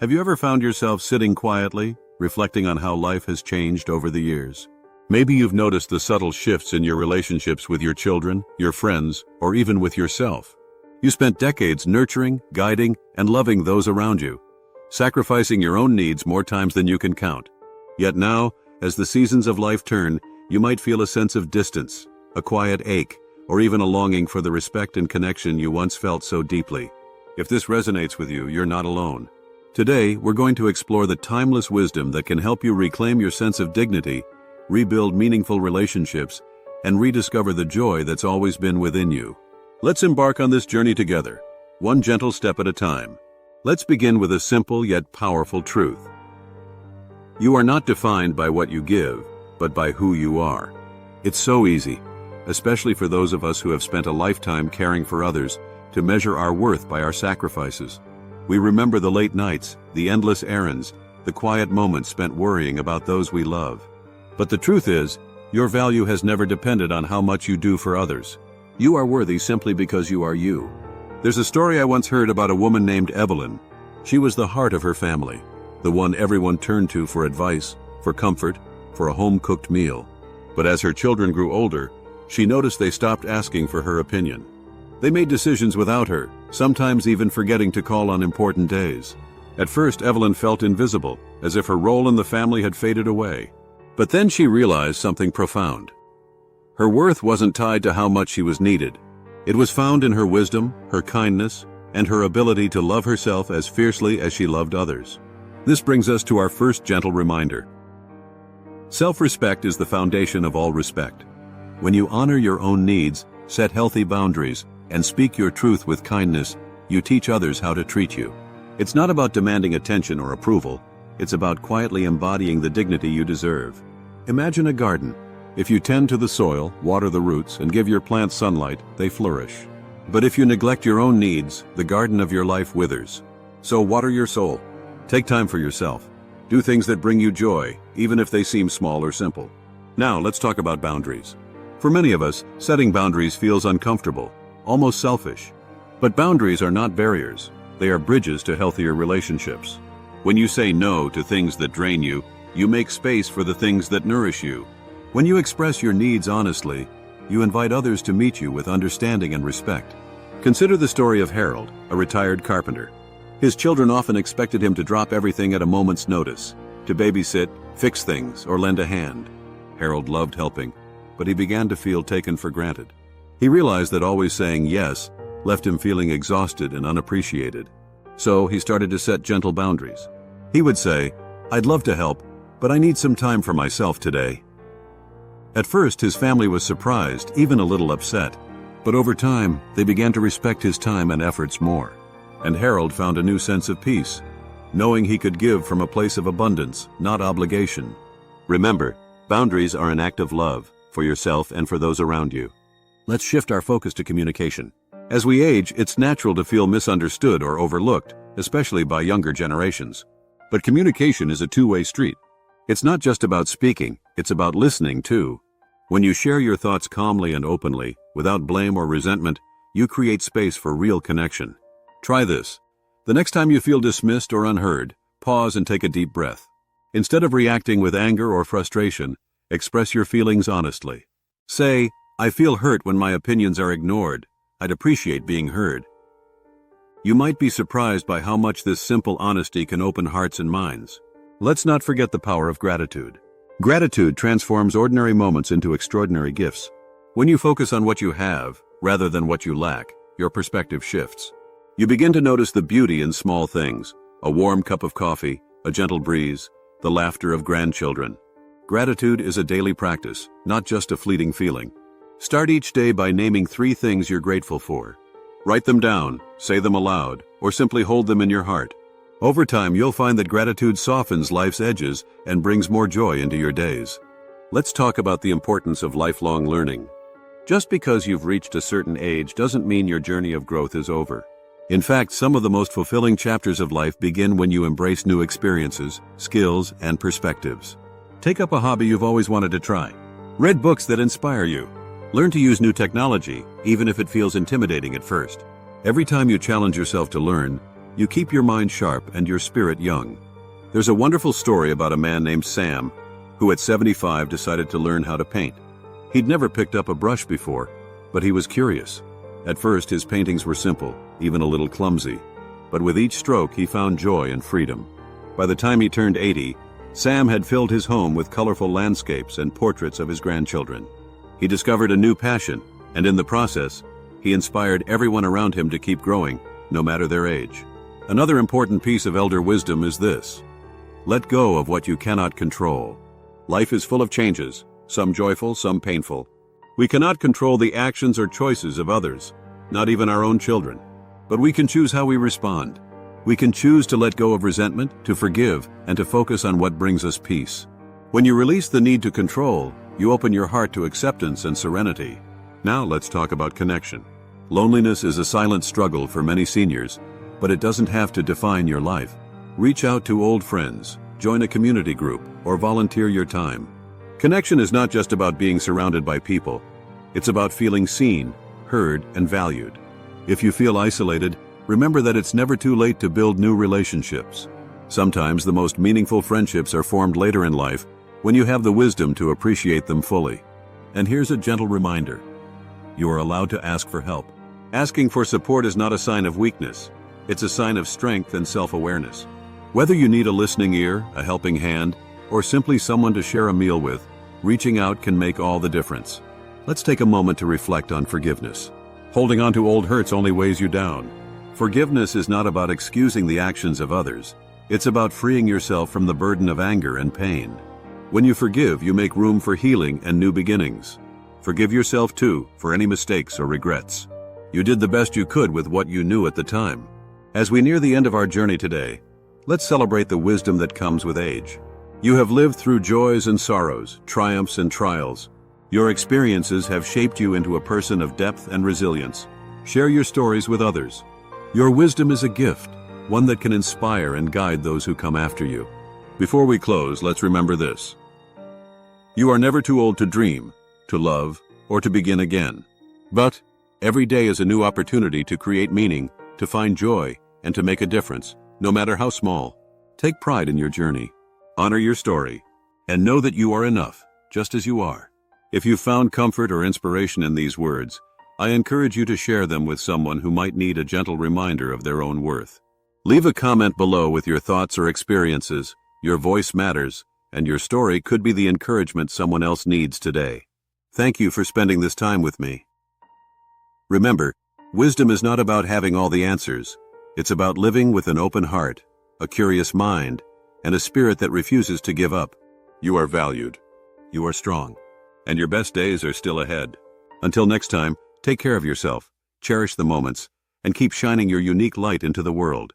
Have you ever found yourself sitting quietly, reflecting on how life has changed over the years? Maybe you've noticed the subtle shifts in your relationships with your children, your friends, or even with yourself. You spent decades nurturing, guiding, and loving those around you, sacrificing your own needs more times than you can count. Yet now, as the seasons of life turn, you might feel a sense of distance, a quiet ache, or even a longing for the respect and connection you once felt so deeply. If this resonates with you, you're not alone. Today, we're going to explore the timeless wisdom that can help you reclaim your sense of dignity, rebuild meaningful relationships, and rediscover the joy that's always been within you. Let's embark on this journey together, one gentle step at a time. Let's begin with a simple yet powerful truth. You are not defined by what you give, but by who you are. It's so easy, especially for those of us who have spent a lifetime caring for others, to measure our worth by our sacrifices. We remember the late nights, the endless errands, the quiet moments spent worrying about those we love. But the truth is, your value has never depended on how much you do for others. You are worthy simply because you are you. There's a story I once heard about a woman named Evelyn. She was the heart of her family, the one everyone turned to for advice, for comfort, for a home-cooked meal. But as her children grew older, she noticed they stopped asking for her opinion. They made decisions without her, sometimes even forgetting to call on important days. At first, Evelyn felt invisible, as if her role in the family had faded away. But then she realized something profound. Her worth wasn't tied to how much she was needed. It was found in her wisdom, her kindness, and her ability to love herself as fiercely as she loved others. This brings us to our first gentle reminder. Self-respect is the foundation of all respect. When you honor your own needs, set healthy boundaries, and speak your truth with kindness, you teach others how to treat you. It's not about demanding attention or approval. It's about quietly embodying the dignity you deserve. Imagine a garden. If you tend to the soil, water the roots, and give your plants sunlight, they flourish. But if you neglect your own needs, the garden of your life withers. So water your soul. Take time for yourself. Do things that bring you joy, even if they seem small or simple. Now, let's talk about boundaries. For many of us, setting boundaries feels uncomfortable, almost selfish. But boundaries are not barriers. They are bridges to healthier relationships. When you say no to things that drain you, you make space for the things that nourish you. When you express your needs honestly, you invite others to meet you with understanding and respect. Consider the story of Harold, a retired carpenter. His children often expected him to drop everything at a moment's notice, to babysit, fix things, or lend a hand. Harold loved helping, but he began to feel taken for granted. He realized that always saying yes left him feeling exhausted and unappreciated. So he started to set gentle boundaries. He would say, "I'd love to help, but I need some time for myself today." At first, his family was surprised, even a little upset. But over time, they began to respect his time and efforts more. And Harold found a new sense of peace, knowing he could give from a place of abundance, not obligation. Remember, boundaries are an act of love, for yourself and for those around you. Let's shift our focus to communication. As we age, it's natural to feel misunderstood or overlooked, especially by younger generations. But communication is a two-way street. It's not just about speaking, it's about listening too. When you share your thoughts calmly and openly, without blame or resentment, you create space for real connection. Try this. The next time you feel dismissed or unheard, pause and take a deep breath. Instead of reacting with anger or frustration, express your feelings honestly. Say, "I feel hurt when my opinions are ignored. I'd appreciate being heard." You might be surprised by how much this simple honesty can open hearts and minds. Let's not forget the power of gratitude. Gratitude transforms ordinary moments into extraordinary gifts. When you focus on what you have, rather than what you lack, your perspective shifts. You begin to notice the beauty in small things: a warm cup of coffee, a gentle breeze, the laughter of grandchildren. Gratitude is a daily practice, not just a fleeting feeling. Start each day by naming 3 things you're grateful for. Write them down, say them aloud, or simply hold them in your heart. Over time, you'll find that gratitude softens life's edges and brings more joy into your days. Let's talk about the importance of lifelong learning. Just because you've reached a certain age doesn't mean your journey of growth is over. In fact, some of the most fulfilling chapters of life begin when you embrace new experiences, skills, and perspectives. Take up a hobby you've always wanted to try. Read books that inspire you. Learn to use new technology, even if it feels intimidating at first. Every time you challenge yourself to learn, You keep your mind sharp and your spirit young. There's a wonderful story about a man named Sam, who at 75 decided to learn how to paint. He'd never picked up a brush before, but he was curious. At first, his paintings were simple, even a little clumsy. But with each stroke, he found joy and freedom. By the time he turned 80, Sam had filled his home with colorful landscapes and portraits of his grandchildren. He discovered a new passion, and in the process, he inspired everyone around him to keep growing, no matter their age. Another important piece of elder wisdom is this: let go of what you cannot control. Life is full of changes, some joyful, some painful. We cannot control the actions or choices of others, not even our own children. But we can choose how we respond. We can choose to let go of resentment, to forgive, and to focus on what brings us peace. When you release the need to control, you open your heart to acceptance and serenity. Now let's talk about connection. Loneliness is a silent struggle for many seniors, but it doesn't have to define your life. Reach out to old friends, join a community group, or volunteer your time. Connection is not just about being surrounded by people. It's about feeling seen, heard, and valued. If you feel isolated, remember that it's never too late to build new relationships. Sometimes the most meaningful friendships are formed later in life when you have the wisdom to appreciate them fully. And here's a gentle reminder: you are allowed to ask for help. Asking for support is not a sign of weakness. It's a sign of strength and self-awareness. Whether you need a listening ear, a helping hand, or simply someone to share a meal with, reaching out can make all the difference. Let's take a moment to reflect on forgiveness. Holding on to old hurts only weighs you down. Forgiveness is not about excusing the actions of others. It's about freeing yourself from the burden of anger and pain. When you forgive, you make room for healing and new beginnings. Forgive yourself too for any mistakes or regrets. You did the best you could with what you knew at the time. As we near the end of our journey today, let's celebrate the wisdom that comes with age. You have lived through joys and sorrows, triumphs and trials. Your experiences have shaped you into a person of depth and resilience. Share your stories with others. Your wisdom is a gift, one that can inspire and guide those who come after you. Before we close, let's remember this: you are never too old to dream, to love, or to begin again. But every day is a new opportunity to create meaning, to find joy, and to make a difference, no matter how small. Take pride in your journey. Honor your story, and know that you are enough, just as you are. If you found comfort or inspiration in these words, I encourage you to share them with someone who might need a gentle reminder of their own worth. Leave a comment below with your thoughts or experiences. Your voice matters, and your story could be the encouragement someone else needs today. Thank you for spending this time with me. Remember, wisdom is not about having all the answers. It's about living with an open heart, a curious mind, and a spirit that refuses to give up. You are valued. You are strong. And your best days are still ahead. Until next time, take care of yourself, cherish the moments, and keep shining your unique light into the world.